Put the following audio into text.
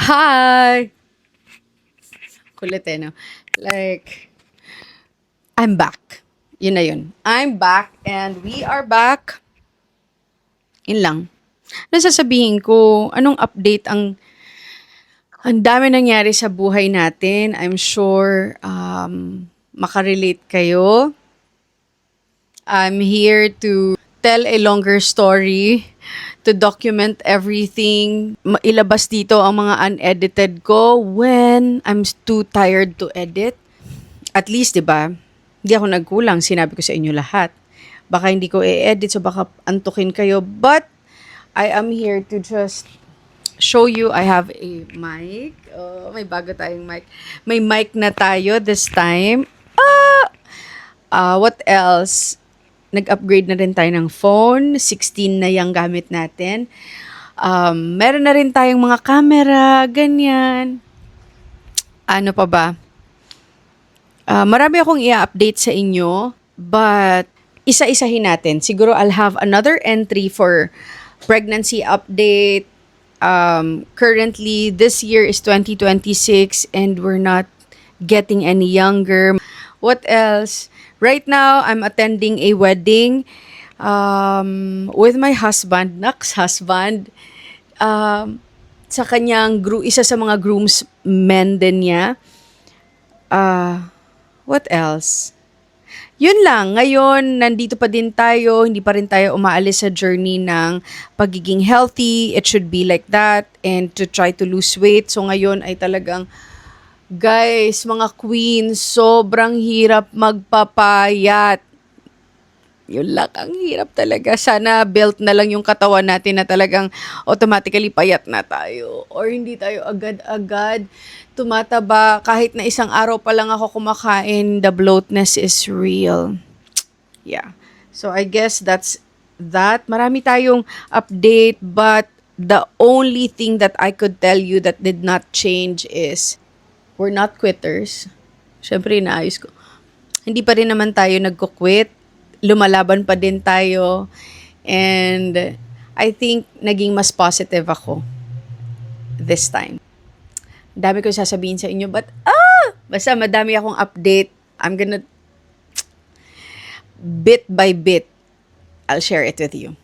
Hi! Kulit eh, no? Like, I'm back. Yun na yun. I'm back and we are back. Yun lang. Nasasabihin ko, anong update ang dami nangyari sa buhay natin. I'm sure makarelate kayo. I'm here to tell a longer story, to document everything. Ilabas dito ang mga unedited ko when I'm too tired to edit. At least, 'di ba? Hindi ako nagkulang, sinabi ko sa inyo lahat. Baka hindi ko i-edit, so baka antukin kayo. But I am here to just show you. I have a mic. Oh, may bago tayong mic. May mic na tayo this time. What else? Nag-upgrade na rin tayo ng phone. 16 na yung gamit natin. Meron na rin tayong mga camera, ganyan. Ano pa ba? Marami akong i-update sa inyo, but isa-isahin natin. Siguro I'll have another entry for pregnancy update. Currently, this year is 2026 and we're not getting any younger. What else? Right now, I'm attending a wedding with my husband, Nak's husband. Sa kanyang isa sa mga groomsmen din niya. What else? Yun lang. Ngayon, nandito pa din tayo. Hindi pa rin tayo umaalis sa journey ng pagiging healthy. It should be like that. And to try to lose weight. So ngayon ay talagang, guys, mga queens, sobrang hirap magpapayat. Yun lang, ang hirap talaga. Sana built na lang yung katawan natin na talagang automatically payat na tayo. Or hindi tayo agad-agad tumataba. Kahit na isang araw pa lang ako kumakain, the bloatness is real. Yeah. So I guess that's that. Marami tayong update, but the only thing that I could tell you that did not change is we're not quitters. Siyempre, inaayos ko. Hindi pa rin naman tayo nagko-quit. Lumalaban pa din tayo. And I think naging mas positive ako this time. Dami ko sasabihin sa inyo, but basta madami akong update. I'm gonna, bit by bit, I'll share it with you.